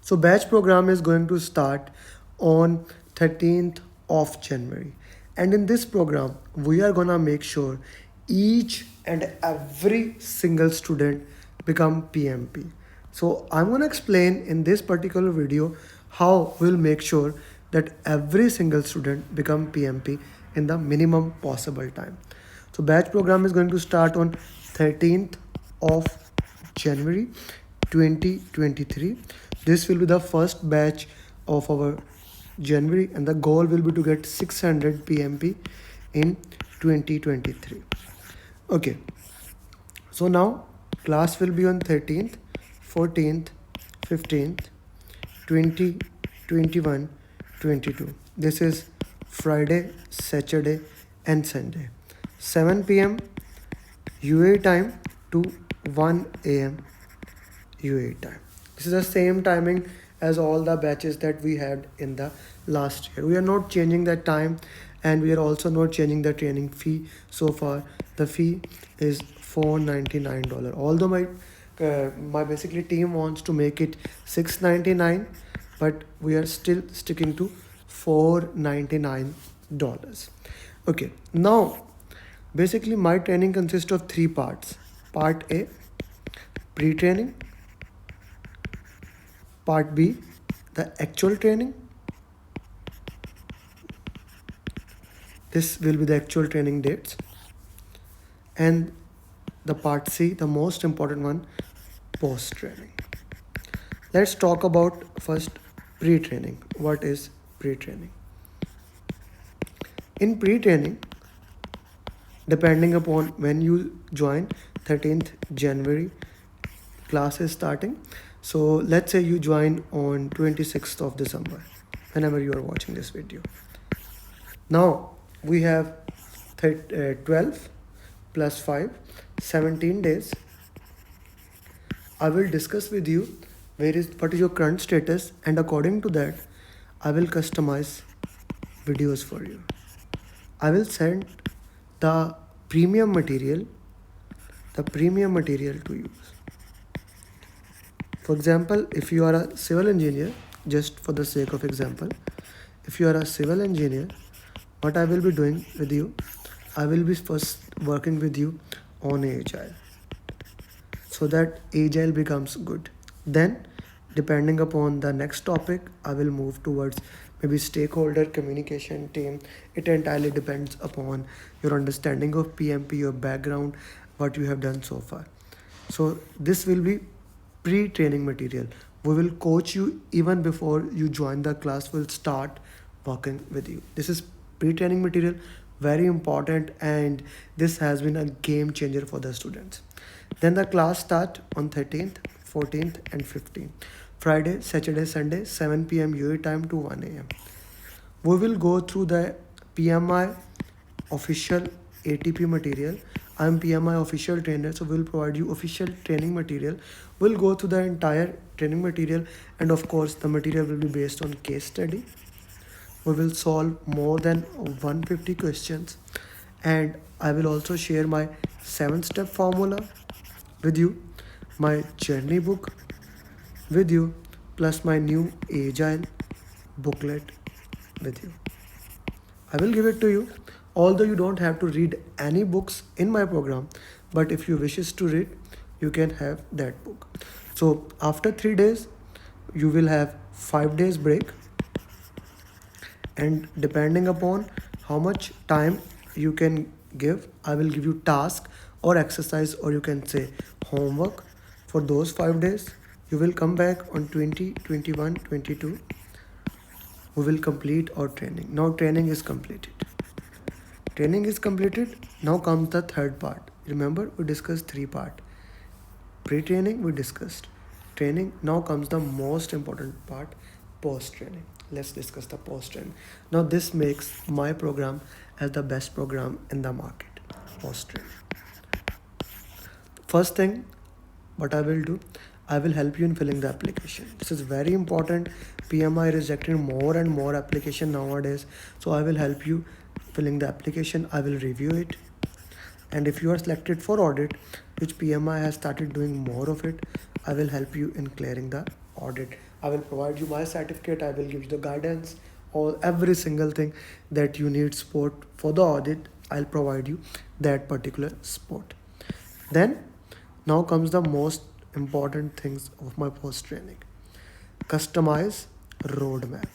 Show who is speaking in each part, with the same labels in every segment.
Speaker 1: So batch program is going to start on 13th of January. And in this program, we are gonna make sure each and every single student become PMP. So I'm gonna explain in this particular video how we'll make sure that every single student become PMP in the minimum possible time. So batch program is going to start on 13th of January 2023. This will be the first batch of our January, and the goal will be to get 600 PMP in 2023. Okay, so now class will be on 13th, 14th, 15th, 20, 21, 22. This is Friday, Saturday, and Sunday. 7 p.m. UA time to 1 a.m. UA time. This is the same timing as all the batches that we had in the last year. We are not changing the time, and we are also not changing the training fee so far. The fee is $499. Although my basically team wants to make it $699, but we are still sticking to $499. Okay, now basically my training consists of three parts. Part A, pre-training. Part B, the actual training. This will be the actual training dates. And the part C, the most important one, post training. Let's talk about first pre-training. What is pre-training? In pre-training, depending upon when you join, 13th January class is starting. So let's say you join on 26th of December, whenever you are watching this video. Now we have 12 plus 5, 17 days. I will discuss with you what is your current status, and according to that, I will customize videos for you. I will send the premium material to you. For example, if you are a civil engineer, just for the sake of example, if you are a civil engineer, what I will be doing with you, I will be first working with you on Agile, so that Agile becomes good. Then, depending upon the next topic, I will move towards maybe stakeholder communication team. It entirely depends upon your understanding of PMP, your background, what you have done so far. So this will be pre-training material. We will coach you even before you join the class. We'll start working with you. This is pre-training material, very important, and this has been a game changer for the students. Then the class start on 13th, 14th, and 15th. Friday, Saturday, Sunday, 7 p.m. UA time to 1 a.m. We will go through the PMI official ATP material. I'm PMI official trainer, so we'll provide you official training material. We'll go through the entire training material, and of course the material will be based on case study. We will solve more than 150 questions, and I will also share my 7-step formula with you, my journey book with you, plus my new Agile booklet with you. I will give it to you, although you don't have to read any books in my program, but if you wishes to read, you can have that book. So after 3 days, you will have 5 days break, and depending upon how much time you can give, I will give you task or exercise, or you can say homework for those 5 days. You will come back on 20, 21, 22. We will complete our training. Now training is completed. Now comes the third part. Remember, we discussed 3 parts. Pre-training we discussed. Training. Now comes the most important part, post-training. Let's discuss the post-training. Now this makes my program as the best program in the market. Post-training. First thing, what I will do, I will help you in filling the application. This is very important. PMI is rejecting more and more application nowadays. So I will help you filling the application. I will review it. And if you are selected for audit, which PMI has started doing more of it, I will help you in clearing the audit. I will provide you my certificate, I will give you the guidance, all every single thing that you need support for the audit. I'll provide you that particular support. Then now comes the most important things of my post training. Customize roadmap.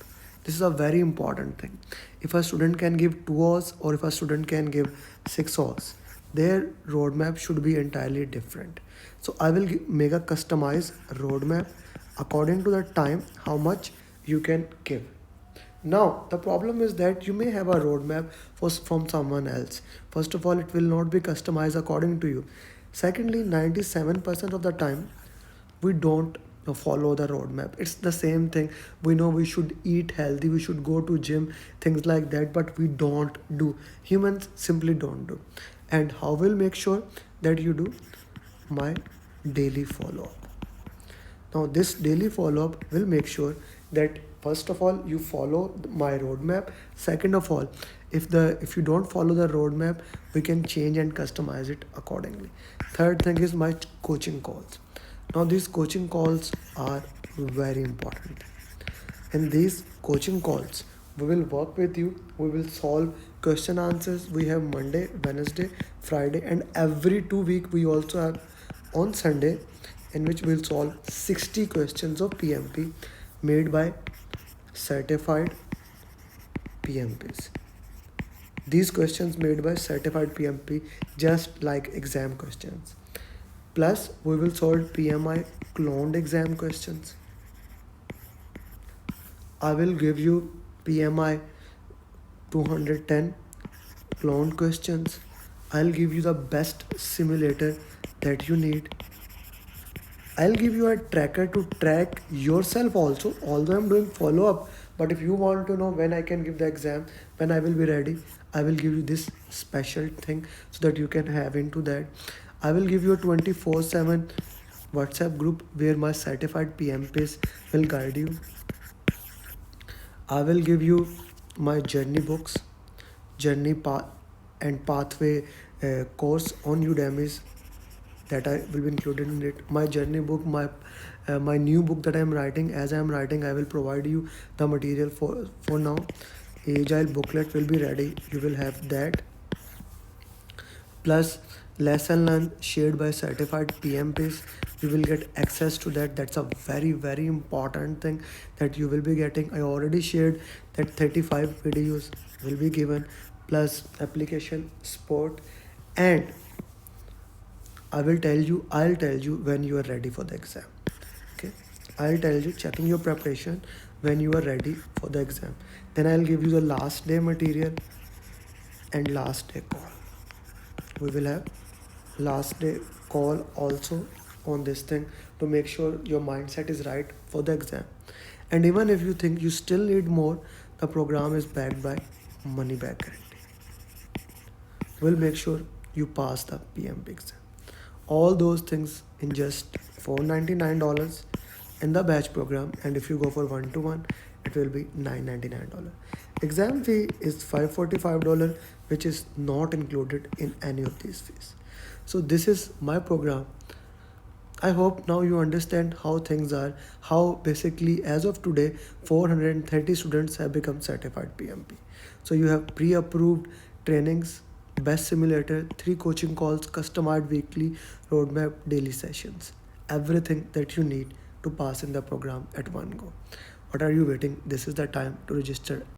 Speaker 1: This is a very important thing. If a student can give 2 hours or if a student can give 6 hours, their roadmap should be entirely different. So I will make a customized roadmap according to the time how much you can give. Now, the problem is that you may have a roadmap from someone else. First of all, it will not be customized according to you. Secondly, 97% of the time, we don't follow the roadmap. It's the same thing. We know we should eat healthy, we should go to gym, things like that, but we don't do. Humans simply don't do. And how will make sure that you do? My daily follow up. Now this daily follow-up will make sure that first of all you follow my roadmap. Second of all, if you don't follow the roadmap, we can change and customize it accordingly. Third thing is my coaching calls. Now these coaching calls are very important. In these coaching calls, we will work with you, we will solve question answers. We have Monday, Wednesday, Friday, and every 2 week we also have on Sunday, in which we'll solve 60 questions of PMP made by certified PMPs. These questions made by certified PMP just like exam questions. Plus we will solve PMI cloned exam questions. I will give you PMI 210 cloned questions. I'll give you the best simulator that you need. I'll give you a tracker to track yourself also, although I'm doing follow up. But if you want to know when I can give the exam, when I will be ready, I will give you this special thing so that you can have into that. I will give you a 24/7 WhatsApp group where my certified PMPs will guide you. I will give you my journey books, journey path and pathway course on Udemy's that I will be included in it. My journey book, my new book that I am writing. As I am writing, I will provide you the material for now. Agile booklet will be ready. You will have that. Plus lesson learned shared by certified PMPs. You will get access to that. That's a very important thing that you will be getting. I already shared that 35 videos will be given, plus application support, and I'll tell you when you are ready for the exam. Okay, I'll tell you checking your preparation when you are ready for the exam. Then I'll give you the last day material and last day call. We will have last day call also on this thing to make sure your mindset is right for the exam. And even if you think you still need more, the program is backed by money back guarantee. We'll make sure you pass the PMP exam. All those things in just $499 in the batch program, and if you go for one-to-one, it will be $999. Exam fee is $545, which is not included in any of these fees. So this is my program. I hope now you understand how things are, how basically as of today 430 students have become certified PMP. So you have pre-approved trainings, best simulator, 3 coaching calls, customized weekly roadmap, daily sessions, everything that you need to pass in the program at one go. What are you waiting? This is the time to register.